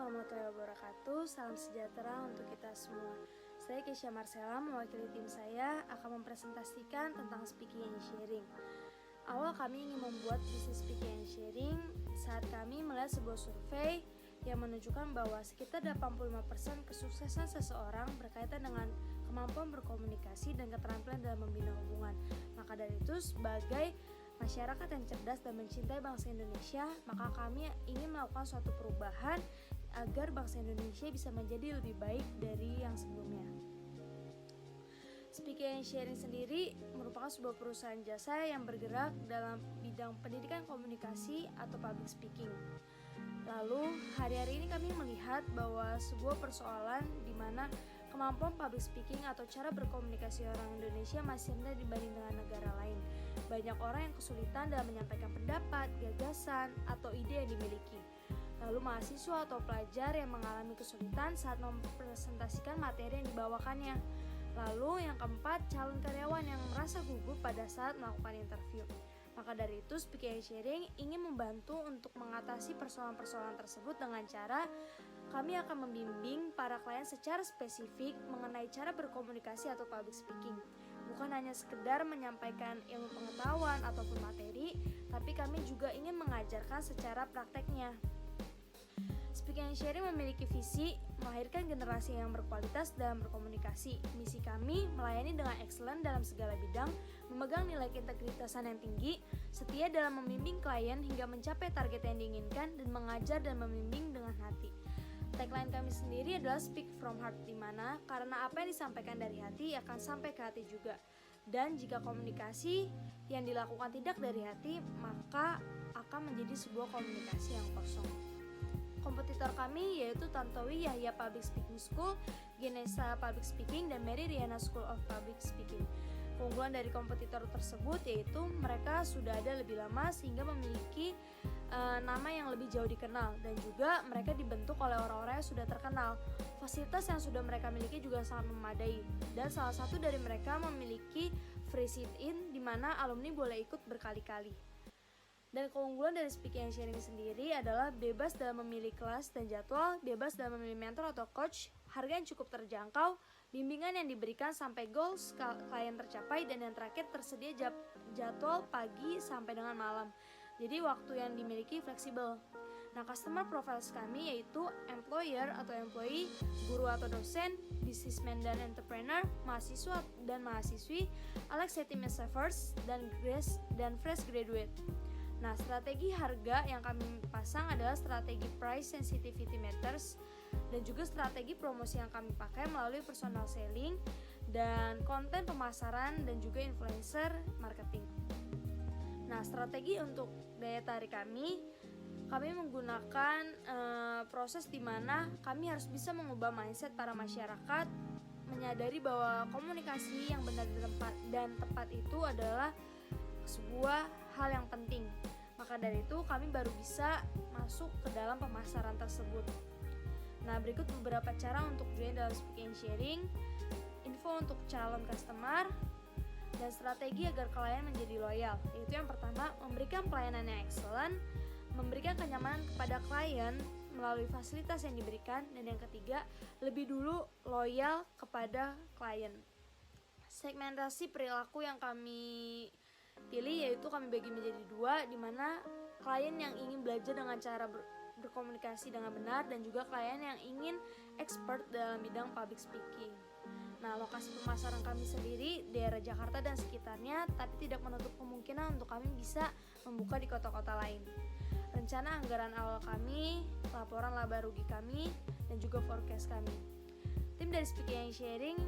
warahmatullahi wabarakatuh. Salam sejahtera untuk kita semua. Saya Keisha Marcella, mewakili tim saya akan mempresentasikan tentang speaking and sharing. Awal kami ingin membuat bisnis speaking and sharing saat kami melihat sebuah survei yang menunjukkan bahwa sekitar 85% kesuksesan seseorang berkaitan dengan kemampuan berkomunikasi dan keterampilan dalam membina hubungan. Maka dari itu, sebagai masyarakat yang cerdas dan mencintai bangsa Indonesia, maka kami ingin melakukan suatu perubahan agar bangsa Indonesia bisa menjadi lebih baik dari yang sebelumnya. Speaking and Sharing sendiri merupakan sebuah perusahaan jasa yang bergerak dalam bidang pendidikan komunikasi atau public speaking. Lalu, hari-hari ini kami melihat bahwa sebuah persoalan di mana kemampuan public speaking atau cara berkomunikasi orang Indonesia masih rendah dibanding dengan negara lain. Banyak orang yang kesulitan dalam menyampaikan pendapat, gagasan, atau ide yang dimiliki. Lalu mahasiswa atau pelajar yang mengalami kesulitan saat mempresentasikan materi yang dibawakannya. Lalu yang keempat, calon karyawan yang merasa gugup pada saat melakukan interview. Maka dari itu, Speaking and Sharing ingin membantu untuk mengatasi persoalan-persoalan tersebut dengan cara kami akan membimbing para klien secara spesifik mengenai cara berkomunikasi atau public speaking. Bukan hanya sekedar menyampaikan ilmu pengetahuan ataupun materi, tapi kami juga ingin mengajarkan secara prakteknya. Speaking and Sharing memiliki visi melahirkan generasi yang berkualitas dalam berkomunikasi. Misi kami melayani dengan excellent dalam segala bidang, memegang nilai keintegritasan yang tinggi, setia dalam membimbing klien hingga mencapai target yang diinginkan, dan mengajar dan membimbing dengan hati. Tagline kami sendiri adalah Speak from Heart, di mana karena apa yang disampaikan dari hati akan sampai ke hati juga. Dan jika komunikasi yang dilakukan tidak dari hati, maka akan menjadi sebuah komunikasi yang kosong. Kompetitor kami yaitu Tantowi Yahya Public Speaking School, Genesa Public Speaking, dan Mary Riana School of Public Speaking. Keunggulan dari kompetitor tersebut yaitu mereka sudah ada lebih lama sehingga memiliki nama yang lebih jauh dikenal, dan juga mereka dibentuk oleh orang-orang yang sudah terkenal. Fasilitas yang sudah mereka miliki juga sangat memadai, dan salah satu dari mereka memiliki free sit-in di mana alumni boleh ikut berkali-kali. Dan keunggulan dari Speaking and Sharing sendiri adalah bebas dalam memilih kelas dan jadwal, bebas dalam memilih mentor atau coach, harga yang cukup terjangkau, bimbingan yang diberikan sampai goals klien tercapai, dan yang terakhir tersedia jadwal pagi sampai dengan malam. Jadi waktu yang dimiliki fleksibel. Nah, customer profiles kami yaitu employer atau employee, guru atau dosen, businessman dan entrepreneur, mahasiswa dan mahasiswi, executive staffers, dan fresh graduate. Nah, strategi harga yang kami pasang adalah strategi price sensitivity matters, dan juga strategi promosi yang kami pakai melalui personal selling dan konten pemasaran dan juga influencer marketing. Nah, strategi untuk daya tarik kami menggunakan proses di mana kami harus bisa mengubah mindset para masyarakat, menyadari bahwa komunikasi yang benar dan tepat itu adalah sebuah hal yang penting. Maka dari itu kami baru bisa masuk ke dalam pemasaran tersebut. Nah, berikut beberapa cara untuk join dalam Speaking and Sharing, info untuk calon customer, dan strategi agar klien menjadi loyal. Yaitu yang pertama, memberikan pelayanan yang excellent, memberikan kenyamanan kepada klien melalui fasilitas yang diberikan, dan yang ketiga, lebih dulu loyal kepada klien. Segmentasi perilaku yang kami pilih yaitu kami bagi menjadi dua, di mana klien yang ingin belajar dengan cara berkomunikasi dengan benar, dan juga klien yang ingin expert dalam bidang public speaking. Nah, lokasi pemasaran kami sendiri daerah Jakarta dan sekitarnya, tapi tidak menutup kemungkinan untuk kami bisa membuka di kota-kota lain. Rencana anggaran awal kami, laporan laba rugi kami, dan juga forecast kami. Tim dari Speaking and Sharing,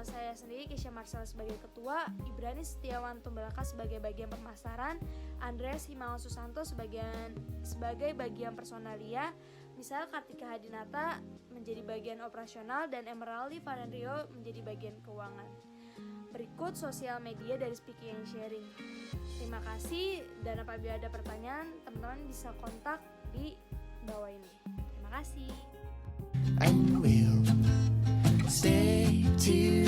saya sendiri Keisha Marcella sebagai ketua, Ibrani Setiawan Tumbalaka sebagai bagian pemasaran, Andreas Himawan Susanto sebagai bagian personalia, misal Kartika Hadinata menjadi bagian operasional, dan Emeraldi Valenrio menjadi bagian keuangan. Berikut sosial media dari Speaking and Sharing. Terima kasih, dan apabila ada pertanyaan, teman-teman bisa kontak di bawah ini. Terima kasih. And we'll stay tuned.